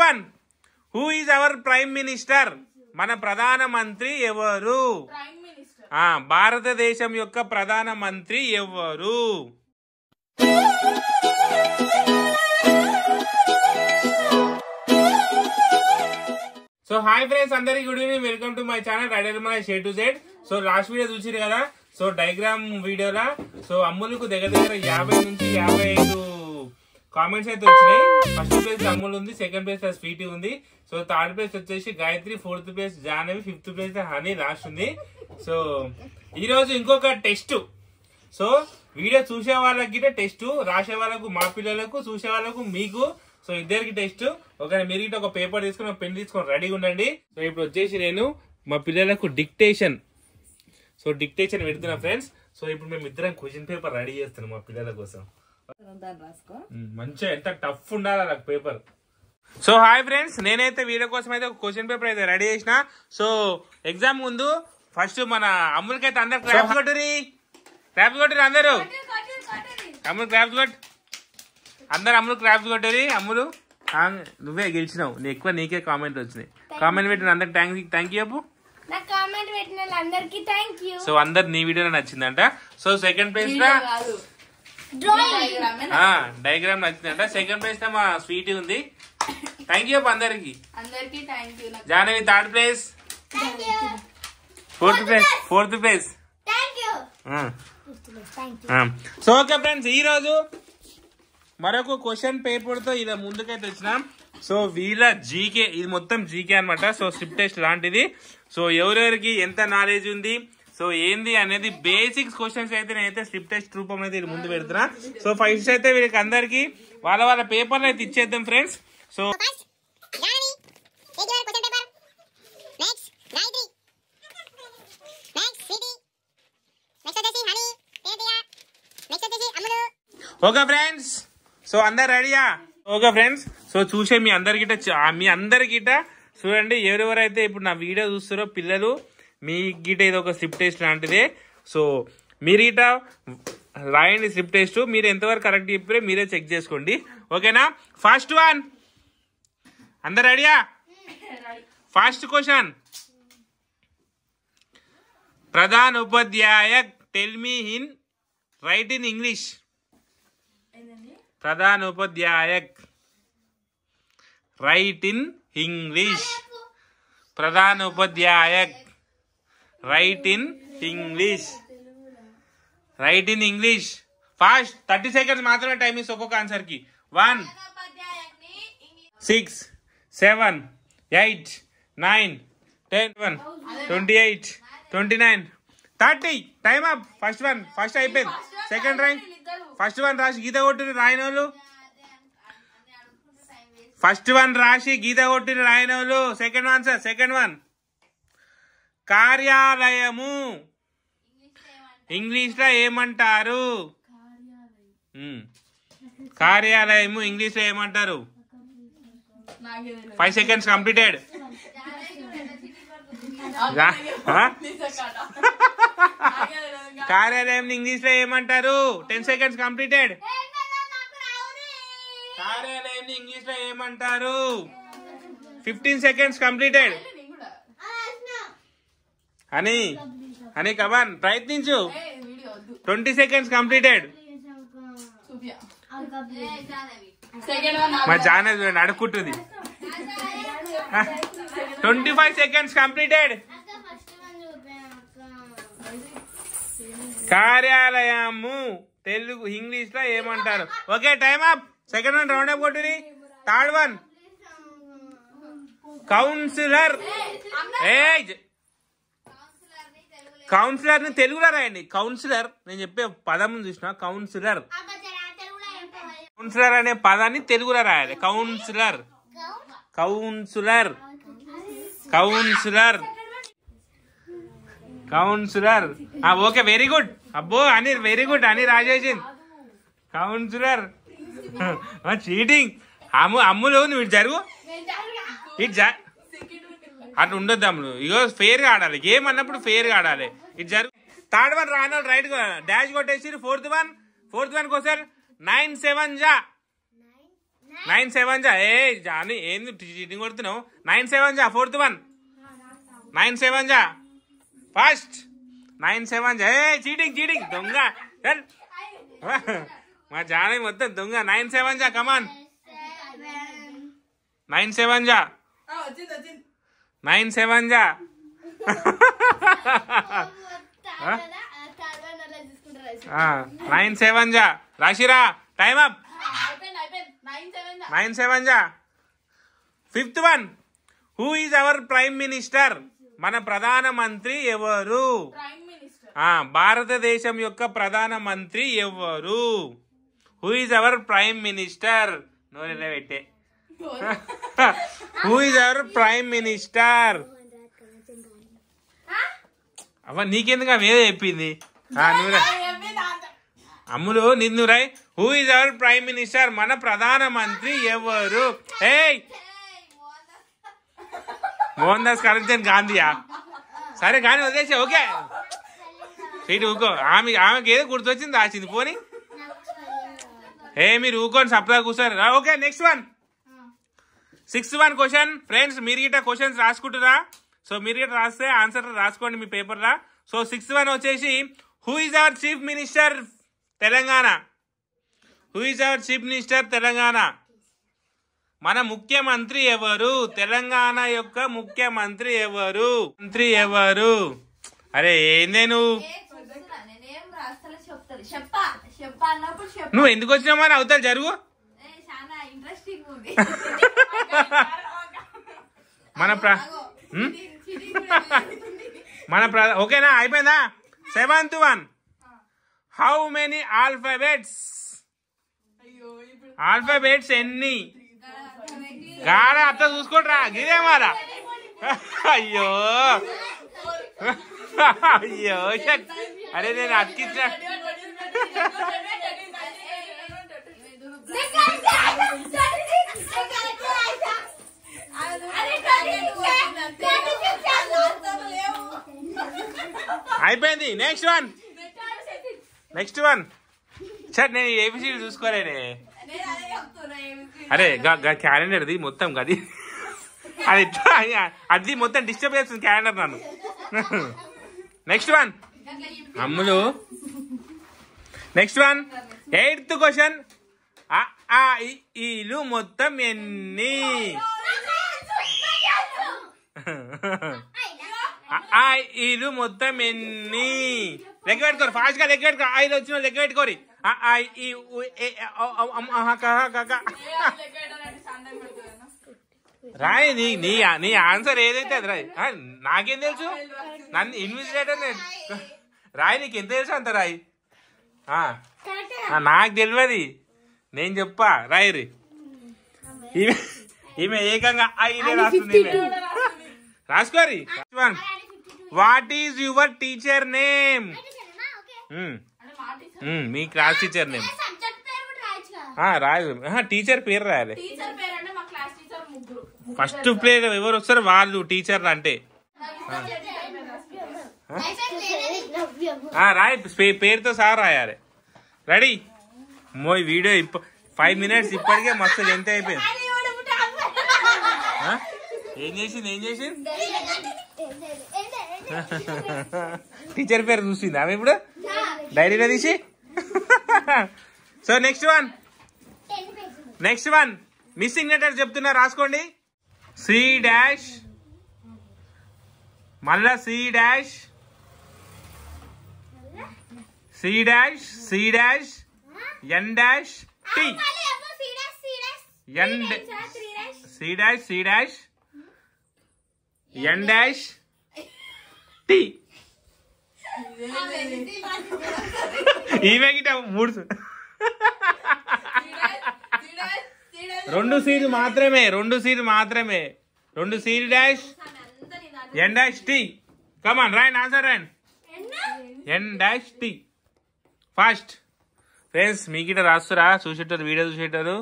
One, who is our prime minister? మన ప్రధానమంత్రి ఎవరు? భారతదేశం యొక్క ప్రధానమంత్రి ఎవరు? సో హాయ్ ఫ్రెండ్స్, అందరికి good evening. Welcome to my channel rider షే to Z. So last video చూసిరు కదా, సో డయాగ్రామ్ వీడియోలా సో అమ్ములకు దగ్గర 50 నుంచి 55 కామెంట్స్ అయితే వచ్చినాయి. ఫస్ట్ ప్లేస్ అమ్ములు ఉంది, సెకండ్ ప్లేస్ స్వీటీ ఉంది, సో థర్డ్ ప్లేస్ వచ్చేసి Gayatri, fourth place Jahnavi, fifth place honey last ఉంది. సో ఈ రోజు ఇంకొక టెస్ట్. సో వీడియో చూసే వాళ్ళకి టెస్ట్, రాసే వాళ్ళకు మా పిల్లలకు, చూసే వాళ్ళకు మీకు. సో ఇద్దరికి టెస్ట్. మీరు ఒక పేపర్ తీసుకుని ఒక పెన్ తీసుకొని రెడీగా ఉండండి. సో ఇప్పుడు వచ్చేసి నేను మా పిల్లలకు డిక్టేషన్ పెడుతున్నా ఫ్రెండ్స్. సో ఇప్పుడు మేము ఇద్దరం క్వశ్చన్ పేపర్ రెడీ చేస్తున్నాం మా పిల్లల కోసం. మంచిగా ఎంత టఫ్ ఉండాలి నాకు పేపర్. సో హాయ్ ఫ్రెండ్స్, నేనైతే వీడియో కోసం అయితే ఒక క్వశ్చన్ పేపర్ అయితే రెడీ చేసిన. సో ఎగ్జామ్ ముందు ఫస్ట్ మన అమ్ములకైతే అందరు క్లాప్స్ కొట్టురి అందరు. అమ్ములు క్లాప్స్ కొట్టు, అందరు అమ్ములు క్లాప్స్ కొట్టరి. అమ్ములు నువ్వే గెలిచినావు, ఎక్కువ నీకే కామెంట్ వచ్చినాయి. కామెంట్ పెట్టిన అందరికి థ్యాంక్ యూ చెప్పు. సో అందరు నీ వీడియో నచ్చిందంట. సో సెకండ్ ప్లేస్ లో డయాగ్రామ్ నచ్చిందంట. సెకండ్ ప్లేస్ లో మా స్వీటీ ఉంది. థ్యాంక్ యూ అందరికి. Jahnavi third place, fourth place. So okay friends, ఈ రోజు మరొక క్వశ్చన్ పేపర్ తో ఇలా ముందుకైతే వచ్చినాం. సో వీళ్ళ జీకే, ఇది మొత్తం జీకే అనమాట. సో స్లిప్ టెస్ట్ లాంటిది. సో ఎవరెవరికి ఎంత నాలెడ్జ్ ఉంది, సో ఏంది అనేది బేసిక్స్ క్వశ్చన్స్ అయితే నేనైతే స్లిప్ టెస్ట్ రూపంలో అయితే ముందు పెడుతున్నా. సో ఫస్ట్ అయితే వీళ్ళకి అందరికి వాళ్ళ పేపర్లు అయితే ఇచ్చేద్దాం friends. So okay friends, so అందరు రెడీయా? ఓకే ఫ్రెండ్స్, సో చూసే మీ అందరికిట చూడండి. ఎవరెవరైతే ఇప్పుడు నా వీడియో చూస్తారో పిల్లలు, మీ గిట ఇది ఒక స్లిప్ టెస్ట్ లాంటిదే. సో మీరు గిట రాయండి స్లిప్ టెస్ట్. మీరు ఎంతవరకు కరెక్ట్ చెప్పారో మీరే చెక్ చేసుకోండి. ఓకేనా? ఫస్ట్ వన్, అందరు రెడీయా? ఫస్ట్ క్వశ్చన్, ప్రధాన్ ఉపాధ్యాయక్ tell me in write in English. ప్రధాన్ ఉపాధ్యాయక్ రైట్ ఇన్ ఇంగ్లీష్. ప్రధాన్ ఉపాధ్యాయక్ write in English. Write in English. Fast, 30 seconds మాత్రమే టైం ఇస్ ఒక్కొక్క ఆన్సర్ కి. 1 6 7 8 9 10 11 28 29 30. Time up. ఫస్ట్ అయిపోయింది. Second rank. ఫస్ట్ వన్ రాసి గీత కొట్టిన రాయనోళ్ళు. ఫస్ట్ వన్ రాసి గీత కొట్టిన రాయనోళ్ళు. Second answer, second one. కార్యాలయము ఇంగ్లీష్ లో ఏమంటారు? కార్యాలయము ఇంగ్లీష్ లో ఏమంటారు? 5 seconds కంప్లీటెడ్. కార్యాలయం ఇంగ్లీష్ లో ఏమంటారు? 10 seconds కంప్లీటెడ్. కార్యాలయం ఇంగ్లీష్ లో ఏమంటారు? 15 seconds కంప్లీటెడ్. అని కమాన్ ప్రయత్నించు. 20 seconds కంప్లీటెడ్. మా జాహ్నవి చూడండి అడుక్కుంటుంది. 25 seconds కంప్లీటెడ్. కార్యాలయము తెలుగు ఇంగ్లీష్ లో ఏమంటారు? Okay, time up. Second one round up కొట్టుని. Third one councillor. కౌన్సిలర్ ని తెలుగులో రాయండి. కౌన్సిలర్, నేను చెప్పే పదం చూసిన కౌన్సిలర్. కౌన్సిలర్ అనే పదాన్ని తెలుగులో రాయాలి. కౌన్సిలర్. Okay, very good. అబ్బో అని వెరీ గుడ్ అని రాజేసింది. కౌన్సిలర్. చీటింగ్. అమ్ములు నువ్వు ఇటు జరుగు. అట్లా ఉండొద్దు అమ్ములు. ఇగో ఫెయిర్ గా ఆడాలి. గేమ్ అన్నప్పుడు ఫెయిర్ గా ఆడాలి. ఇటు జరుగు. థర్డ్ వన్ రాను రైట్ డాష్ కొట్టేసి. ఫోర్త్ వన్ కోసం 9 7 జా 9 7 జా ఏ జాని ఏంది చీటింగ్ కొడుతున్నావు 9 7 జా ఫోర్త్ వన్ 9 7 జా ఫస్ట్ 9 7 జా ఏ చీటింగ్ దొంగ మా జాని మొత్తం దొంగ 9 7 జా కమాన్ 9 7 జా 9 7 జా 9 7 జా రాశిరా టైమ్ అప్ 9 7 జా fifth one who is our prime minister మన ప్రధానమంత్రి ఎవరు భారతదేశం యొక్క ప్రధానమంత్రి ఎవరు who is our prime minister నోరెలా పెట్టే who is our prime minister అవ్వ నీకెందుకు వేరే చెప్పింది అమ్ములు నిన్ను రై who is our prime minister మన ప్రధానమంత్రి ఎవరు ఏయ్ మోహన్ దాస్ కరమ్చంద్ గాంధీయా సరే కానీ వదిలేసి ఓకే సీటు ఊకో ఆమెకి ఏదో గుర్తొచ్చింది దాచింది పోని ఏ మీరు ఊకోని సప్లా కూర్చోరు okay next one 6th one question friends మీరు గిట్ట క్వశ్చన్స్ రాసుకుంటురా సో మీరు గిట్ట రాస్తే ఆన్సర్ రాసుకోండి మీ పేపర్లా సో 6th వన్ వచ్చేసి who is our chief minister Telangana who is our chief minister Telangana మన ముఖ్యమంత్రి ఎవరు తెలంగాణ యొక్క ముఖ్యమంత్రి ఎవరు అరే ఏందే నువ్వు ఎందుకు వచ్చినావు అని అవుతారు జరుగు ఓకేనా అయిపోయిందా 7th one how many alphabets ఎన్ని గాడ అట్లా చూసుకోట్రా గిరేమారా అయ్యో అరే నేను అతికించా అయిపోయింది నెక్స్ట్ వన్ సార్ నేను ఏబిసిడి చూసుకోలేనే అరే క్యాలెండర్ది మొత్తం గది అది అది మొత్తం డిస్టర్బ్ చేస్తుంది క్యాలెండర్ నన్ను నెక్స్ట్ వన్ అమ్ములు నెక్స్ట్ వన్ 8th క్వశ్చన్ ఇలు మొత్తం ఎన్ని ఇలు మొత్తం ఎన్ని లెక్క పెట్టుకోరు ఫాస్ట్ గా లెక్క పెట్టుకో ఐదు వచ్చిన లెక్క పెట్టుకోరి రాయ్ నీ ఆన్సర్ ఏదైతే అది రాయ్ నాకేం తెలుసు నన్ను ఇన్విజిలేటర్ రాయ్ నీకు ఎంత తెలుసు అంత రాయ్ నాకు తెలియదు నేను చెప్పా రాయరి ఈమె ఏకంగా ఇదే రాస్తుంది రాసుకోరి what is your teacher name మీ క్లాస్ టీచర్ నేమ్ రాయు టీచర్ పేరు రాయాలి ఫస్ట్ ప్లేయర్ ఎవరు వస్తారు వాళ్ళు టీచర్ అంటే రాయ్ పేరుతో సహా రాయాలి రెడీ మోయ్ వీడియో 5 minutes ఇప్పటికే మస్తు ఎంత అయిపోయింది ఏం చేసింది టీచర్ పేరు చూసింది ఆమె ఇప్పుడు డైరీలో తీసి so next one missing letter చెప్తున్నా రాసుకోండి సి డాష్ మళ్ళా C dash N dash T C dash N dash T ఈమె గిట 3 2 సీలు మాత్రమే 2 సీల్ dash N dash T come on right answer right N dash T fast friends మీ గిట రాస్తురా చూసేటారు వీడియో చూసేటారు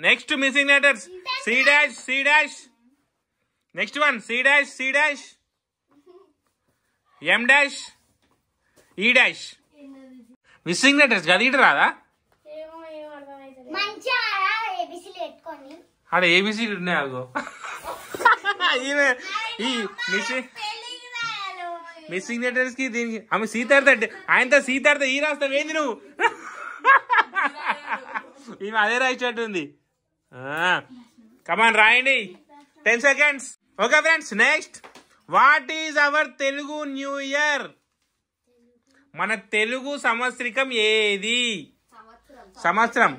next missing letters C dash next one C dash M dash E dash missing letters కదా ఇటు రాదా ఆడ ఏబిసి ఉన్నాయి అగో మీ సిగ్నేటర్స్ కి దీనికి ఆమె సీతార్థ ఆయనతో సీతార్థ ఈ రాస్తావు ఏంది నువ్వు ఈమె అదే రాయించినట్టుంది కమాన్ రాయండి 10 seconds. Okay friends next what is our Telugu new year మన తెలుగు సంవత్సరికం ఏది సంవత్సరం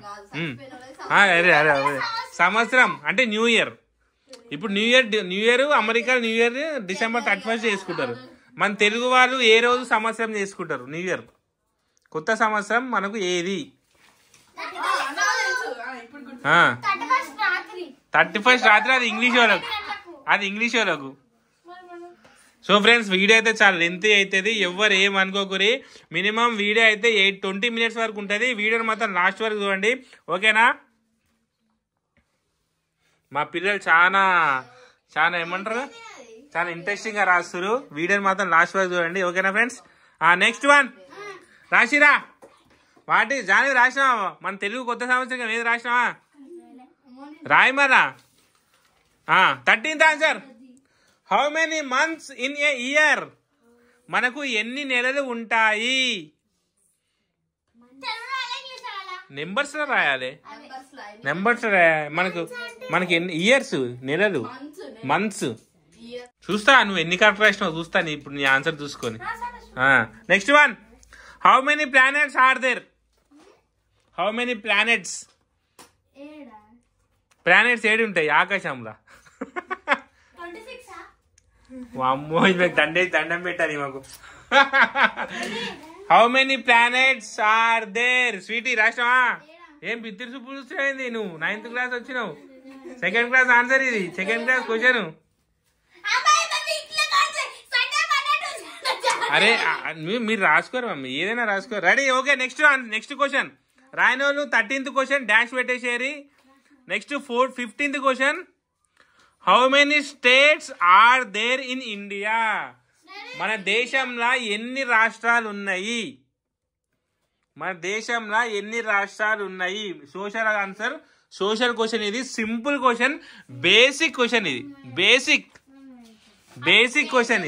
అరే అరే సంవత్సరం అంటే న్యూ ఇయర్ ఇప్పుడు new year America new year December 31st చేసుకుంటారు మన తెలుగు వాళ్ళు ఏ రోజు సంవత్సరం చేసుకుంటారు న్యూ ఇయర్ కొత్త సంవత్సరం మనకు ఏది 31st రాత్రి అది ఇంగ్లీష్ వాళ్ళకు సో ఫ్రెండ్స్ వీడియో అయితే చాలా లెంతీ అవుతుంది ఎవరు ఏమనుకోకూరి మినిమం వీడియో అయితే 20 minutes వరకు ఉంటుంది వీడియోని మాత్రం లాస్ట్ వరకు చూడండి ఓకేనా మా పిల్లలు చాలా ఏమంటారు చాలా ఇంట్రెస్టింగ్ గా రాస్తారు వీడియోని మాత్రం లాస్ట్ వరకు చూడండి ఓకేనా ఫ్రెండ్స్ నెక్స్ట్ వన్ రాసిరా వాటి జానవి రాసినావా మన తెలుగు కొత్త సంవత్సరం ఏది రాసినావా రాయి మరా 13th answer how many months in a year మనకు ఎన్ని నెలలు ఉంటాయి నెంబర్స్ లో రాయాలి మనకి ఎన్ని ఇయర్స్ నెలలు మంత్స్ చూస్తా నువ్వు ఎన్ని కరెక్ట్ రాసినావు చూస్తా ఇప్పుడు నీ ఆన్సర్ చూసుకొని next one how many planets are there how many planets 7 ఉంటాయి ఆకాశంలో అమ్మో దండం పెట్టాలి మాకు how many planets are there sweetie రాసినావా ఏం బిత్తిరి చూపు చూస్తాయింది నువ్వు 9th class వచ్చినావు 2nd class ఆన్సర్ ఇది 2nd class క్వశ్చన్ అరే మీరు రాసుకోరు మమ్మీ ఏదైనా రాసుకోరు రెడీ ఓకే నెక్స్ట్ క్వశ్చన్ రాయని వాళ్ళు 13th క్వశ్చన్ డాష్ పెట్టేసేరి next 15th question how many states are there in India మన దేశంలో ఎన్ని రాష్ట్రాలు ఉన్నాయి సోషల్ ఆన్సర్ సోషల్ క్వశ్చన్ ఇది సింపుల్ క్వశ్చన్ బేసిక్ క్వశ్చన్ ఇది బేసిక్ క్వశ్చన్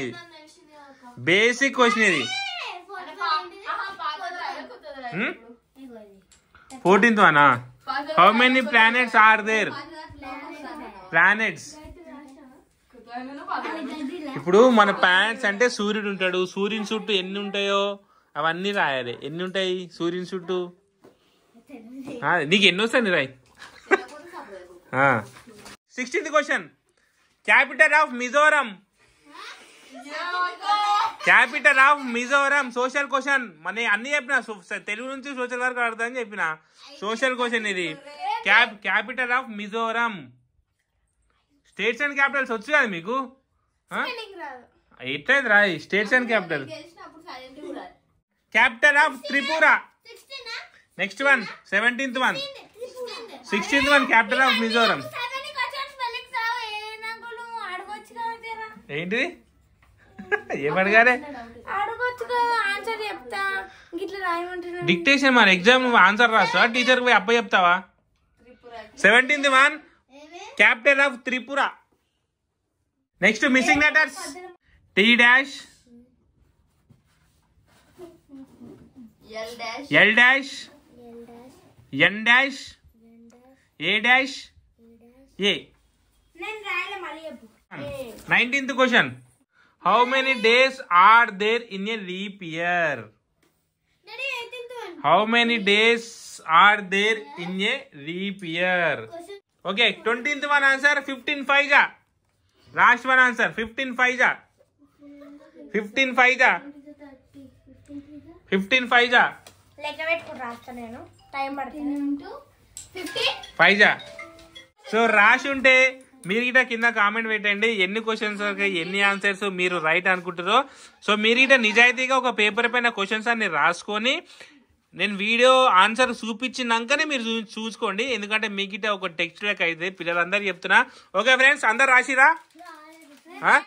ఇది 14th one how many planets are there planets ఇప్పుడు మన ప్లానెట్స్ అంటే సూర్యుడు ఉంటాడు సూర్యుని చుట్టూ ఎన్ని ఉంటాయో అవన్నీ రాయాలి ఎన్ని ఉంటాయి సూర్యుని చుట్టూ నీకు ఎన్ని వస్తాయి రాయి 16th question capital of Mizoram social question మన అన్ని చెప్పిన తెలుగు నుంచి సోషల్ వరకు అడుగుతామని చెప్పిన సోషల్ క్వశ్చన్ ఇది capital of Mizoram states and Capitals వచ్చు కదా మీకు ఎట్లయితే రాయి states and capital capital of Tripura next one 17th one 16th one capital of Mizoram ఏంటిది ఏమడగానే డిక్టేషన్ మన ఎగ్జామ్ నువ్వు ఆన్సర్ రాస్తావా టీచర్ పోయి అప్ప చెప్తావా 17th one capital of Tripura next missing letters T dash L dash N dash A dash A 19th question how many days are there in a leap year how many days are there in a leap year okay 20th one answer 15 5 జా last one answer 15 5 జా 15 5 జా లెక్క పెట్టుకుని రాస్తా నేను time పడుతుంది 5 జా so రాసి ఉంటే మీరు ఇట కింద కామెంట్ పెట్టండి ఎన్ని క్వశ్చన్స్ ఎన్ని ఆన్సర్స్ మీరు రైట్ అనుకుంటారో సో మీరు ఇట నిజాయితీగా ఒక పేపర్ పైన క్వశ్చన్స్ అన్ని రాసుకొని నేను వీడియో ఆన్సర్ చూపించినాకనే మీరు చూసుకోండి ఎందుకంటే మీకు ఇట ఒక టెక్స్ట్ లెక్క అయితే పిల్లలందరూ చెప్తున్నా ఓకే ఫ్రెండ్స్ అందరు రాసిరా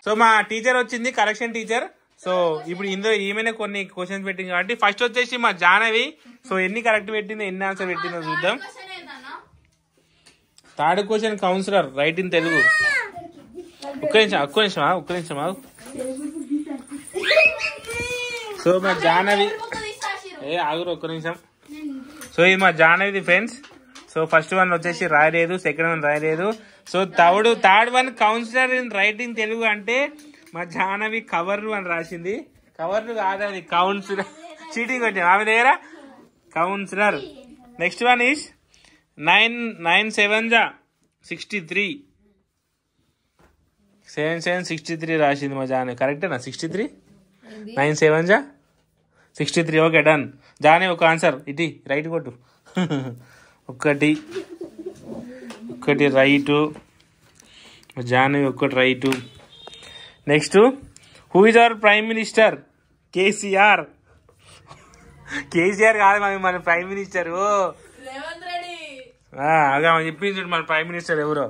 సో మా టీచర్ వచ్చింది కరెక్షన్ టీచర్ సో ఇప్పుడు ఇందులో ఏమైనా కొన్ని క్వశ్చన్స్ పెట్టింది కాబట్టి ఫస్ట్ వచ్చేసి మా జానవి సో ఎన్ని కరెక్ట్ పెట్టిందో ఎన్ని ఆన్సర్ పెట్టిందో చూద్దాం third question counsellor write in Telugu. ఒక్క నిమిషం. సో మా జాహ్నవి ఆగురు ఒక్క నిమిషం. సో ఇది మా జాహ్నవిది ఫ్రెండ్స్. సో ఫస్ట్ వన్ వచ్చేసి రాయలేదు, సెకండ్ వన్ రాయలేదు. So third one counsellor in write in Telugu అంటే మా జాహ్నవి కవర్లు అని రాసింది. కవర్లు కాదు, అది కౌన్సిలర్. చీటింగ్ వచ్చింది ఆమె దగ్గర. కౌన్సిలర్. Next one is 9 7 63. 7 7 63 రాసింది మా జాహ్నవి. కరెక్టేనా? 63 9 7 63. Okay done. జాహ్నవి ఒక ఆన్సర్ ఇది రైట్ కొట్టు. ఒకటి రైటు. జాహ్నవి ఒక్కటి right. Next who is our prime minister? KCR. KCR కాదు మన ప్రైమ్ మినిస్టర్. అదే చెప్పించు మన ప్రైమ్ మినిస్టర్ ఎవరో.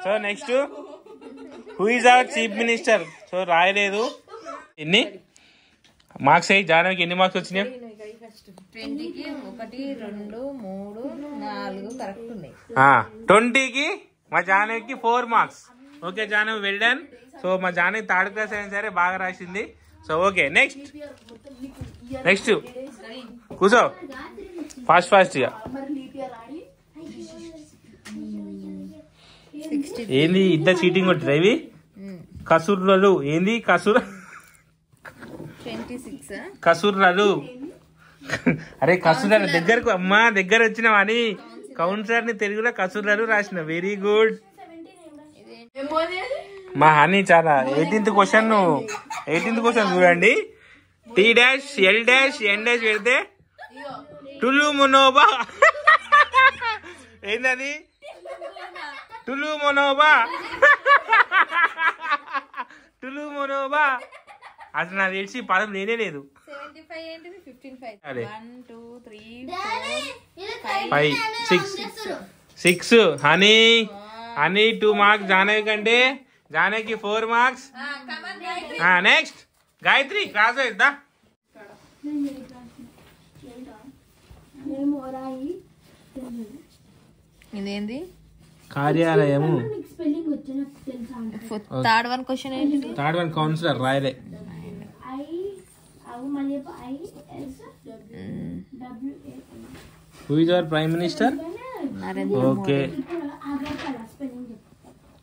So next who is our chief minister? So రాయలేదు. ఎన్ని మార్క్స్ అయ్యి జాహ్నవికి ఎన్ని మార్క్స్ వచ్చినాయి? 20కి 1 2 3 4 కరెక్ట్ ఉన్నాయి. 20కి మా జాహ్నవికి 4 marks. Okay Jahnavi well done. So మా జాహ్నవి థర్డ్ క్లాస్ అయినా సరే బాగా రాసింది. సో ఓకే నెక్స్ట్ కూర్చో ఫాస్ట్ గా. ఏంది ఇంత చీటింగ్ కొట్టిరా ఇవి? కసూర్లలు ఏంది? కసూర్లలు. అరే కసూర్ల దగ్గరకు అమ్మా దగ్గర వచ్చినావు అని కౌన్సిలర్ ని తెలుగులో కసూర్లలు రాసిన. Very good. మా హనీ చాలా 18th క్వశ్చన్ చూడండి. T-L-N- పెడితే టులు మొనోబా. ఏంటది? టులు మొనోబా. అసలు నాకు తెలిసి పదం లేనే లేదు. 5 6 హనీ 2 మార్క్స్ జాహ్నవి కంటే. జాహ్నవికి 4 మార్క్స్. నెక్స్ట్ గాయత్రి క్లాస్ ఇద్దా. ఇదేంది? కార్యాలయము. థర్డ్ వన్ క్వశ్చన్ ఏంటి? థర్డ్ వన్ కౌన్సిలర్ రాయలే. Who is our prime minister? Okay.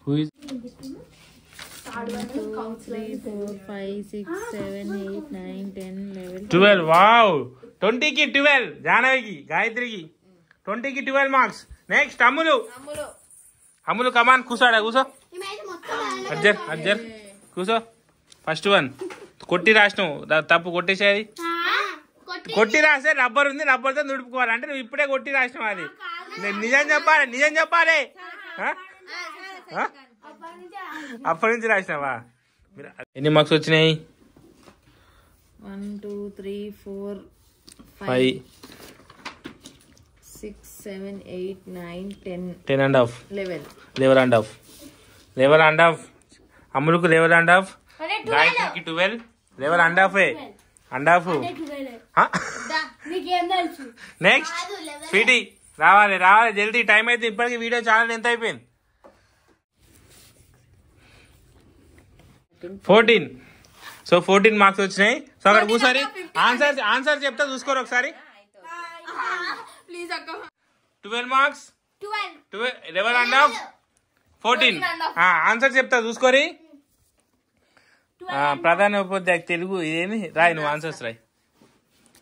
Who is 1 2 3 4 5 6 7 8 9 10 11 12. Wow. 20కి 12 జాహ్నవికి. గాయత్రికి 20కి 12 మార్క్స్. నెక్స్ట్ అమ్ములు కమాన్ కూర్చో. అజ్జర్ కూర్చో. ఫస్ట్ వన్ కొట్టి రాసినావు, తప్పు కొట్టేసేది. కొట్టి రాస్తే రబ్బర్ ఉంది, రబ్బర్తో దుడుపుకోవాలి. అంటే నువ్వు ఇప్పుడే కొట్టి రాసినావు. అది నిజం చెప్పాలి. అప్పటి నుంచి రాసినావా? ఎన్ని మార్క్స్ వచ్చినాయి? 1 2 3 4 5 6 7 8 9 10 10.5 11 11.5. అమ్ములకు 11.5. గాయత్రికి 12. 11.5 నెక్స్ట్ స్వీటీ రావాలి జల్దీ. టైం అయితే ఇప్పటికి వీడియో ఛానల్ ఎంత అయిపోయింది? 14. సో 14 మార్క్స్ వచ్చినాయి. సో అక్కడ కూర్చొని ఆన్సర్ చెప్తా చూసుకోరు ఒకసారి. 12 మార్క్స్ 11.5 14. ఆన్సర్ చెప్తా చూసుకోరి. ప్రధాన ఉపాధ్యాయ తెలుగు ఇదేమి రాయి. నువ్వు ఆన్సర్స్ రాయి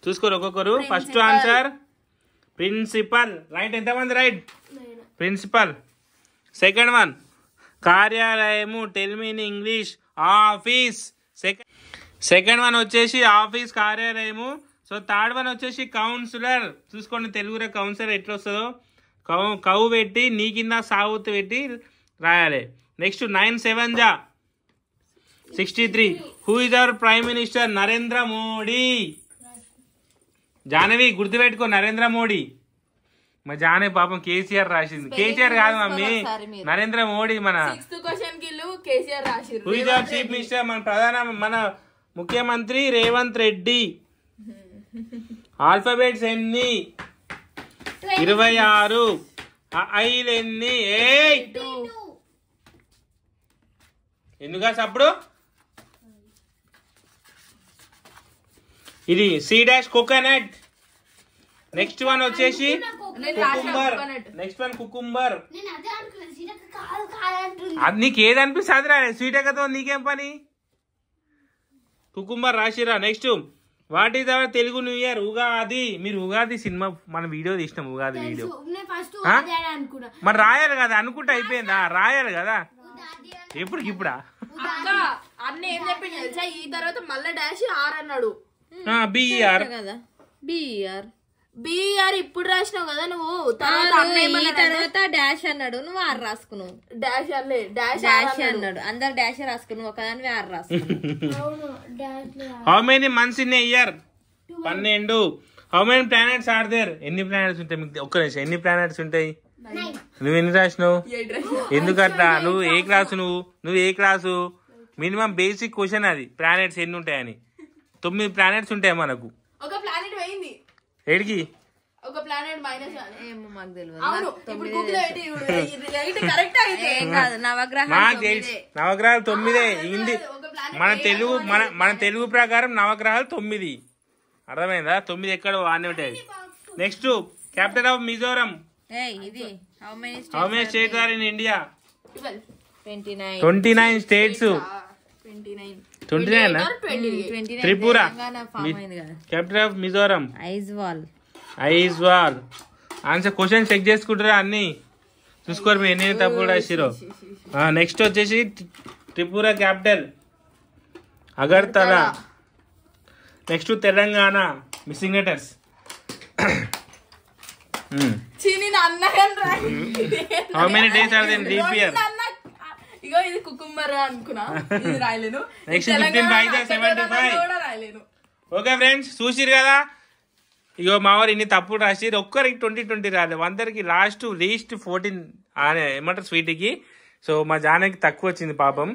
చూసుకోరు ఒక్కొక్కరు. First answer principal right. ఎంతమంది రైట్? ప్రిన్సిపల్. సెకండ్ వన్ కార్యాలయము. Tell me in English office. Second one వచ్చేసి ఆఫీస్ కార్యాలయము. సో థర్డ్ వన్ వచ్చేసి కౌన్సిలర్. చూసుకోండి తెలుగులో కౌన్సిలర్ ఎట్లా వస్తుందో. కవు పెట్టి నీ కింద సాగుతూ పెట్టి రాయాలి. Next 9 7 63. Who is our prime minister? Narendra Modi. Jahnavi గుర్తుపెట్టుకో, నరేంద్ర మోడీ. మా జాహ్నవి పాపం కేసీఆర్ రాసింది. కేసీఆర్ కాదు మమ్మీ, నరేంద్ర మోడీ. మన who is our chief minister? మన ముఖ్యమంత్రి రేవంత్ రెడ్డి. ఆల్ఫాబెట్స్ ఎన్ని? 26. ఐలు ఎన్ని? 8. ఎందుగా అప్పుడు ఇది C dash coconut. Next one వచ్చేసి కుకుంబర్. Next one cucumber. అది నీకు ఏది అనిపిస్తుంది రా స్వీటకతో నీకేం పని? కుకుంబర్ రాసిరా. Next what is our Telugu new year? Ugadi. మీరు ఉగాది సినిమా మన వీడియో తీసినాం, ఉగాది వీడియో. మరి రాయాలి కదా, అనుకుంటే అయిపోయిందా? రాయాలి కదా. ఇప్పుడా అన్న ఏం చెప్పింది తెలుసా? ఈ తర్వాత మళ్ళీ డాష్ ఆర్ అన్నాడు. బిఆర్ కదా, బిఆర్ ఇప్పుడు రాసినావు కదా నువ్వు. తర్వాత డాష్ అన్నాడు, నువ్వు ఆర్ రాసుకున్నావు. డాష్ అల్లే డాష్ అన్నాడు, అందరు డాష్ రాసుకున్నావు, ఒకదాని ఆర్ రాసుకున్నావు. How many months in a year? 12. How many planets are there? ఎన్ని ప్లానెట్స్ ఉంటాయి మీకు? ఒక్క నిమిషం, ఎన్ని ప్లానెట్స్ ఉంటాయి? నువ్వు ఎన్ని రాసినావు? ఎందుకట్లా? నువ్వు ఏ క్లాసు? నువ్వు ఏ క్లాసు? మినిమం బేసిక్ క్వశ్చన్ అది, ప్లానెట్స్ ఎన్ని ఉంటాయని. 9 ప్లానెట్స్ ఉంటాయి మనకు. ఒక ప్లానెట్ పోయింది. ఏడికి? ఒక ప్లానెట్ మైనస్. ఏమో మాకు తెలియదు. నవగ్రహాలు 9. హిందీ మన తెలుగు ప్రకారం నవగ్రహాలు 9. అర్థమైందా? 9 ఎక్కడ అన్నీ ఉంటాయి. Next capital of Mizoram. How many states are in India? 29 states. 29 Tripura. Capital of Mizoram Aizawl. Answer question check చేసుకుంటారా అన్ని? చూసుకోరు మీరు ఎన్ని తప్పు రాసిరో. నెక్స్ట్ వచ్చేసి Tripura capital Agartala. Next Telangana. Missing letters. How many days are there leap year? ఇగో ఇది కుకుంబర్ అనుకున్నా, ఇది రాయలేను. నెక్స్ట్ 15/75. ఓకే ఫ్రెండ్స్, చూసిరు కదా. ఇగో మా వారు ఇన్ని తప్పుడు రాసిరు. ఒక్కరికి 20 రాలేదు, అందరికి లీస్ట్ 14 ఏమంటారు స్వీట్కి. సో మా జానకి తక్కువ వచ్చింది పాపం.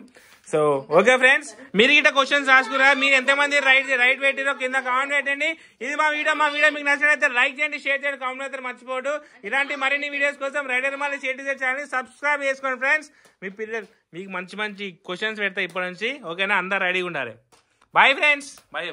సో ఓకే ఫ్రెండ్స్, మీరు గిట్ట క్వశ్చన్స్ రాసుకురా. మీరు ఎంతమంది రైట్ పెట్టిరో కింద కామెంట్ పెట్టండి. ఇది మా వీడియో మీకు నచ్చినట్లయితే లైక్ చేయండి, షేర్ చేయండి, కామెంట్ అయితే మర్చిపోదు. ఇలాంటి మరిన్ని వీడియోస్ కోసం రైడర్మాల షేర్ ఛానల్ సబ్స్క్రైబ్ చేసుకోండి ఫ్రెండ్స్. మీ పిల్లలు మీకు మంచి క్వశ్చన్స్ పెడతాయి ఇప్పటి నుంచి. ఓకేనా? అందరు రెడీగా ఉండాలి. Bye friends. బాయ్.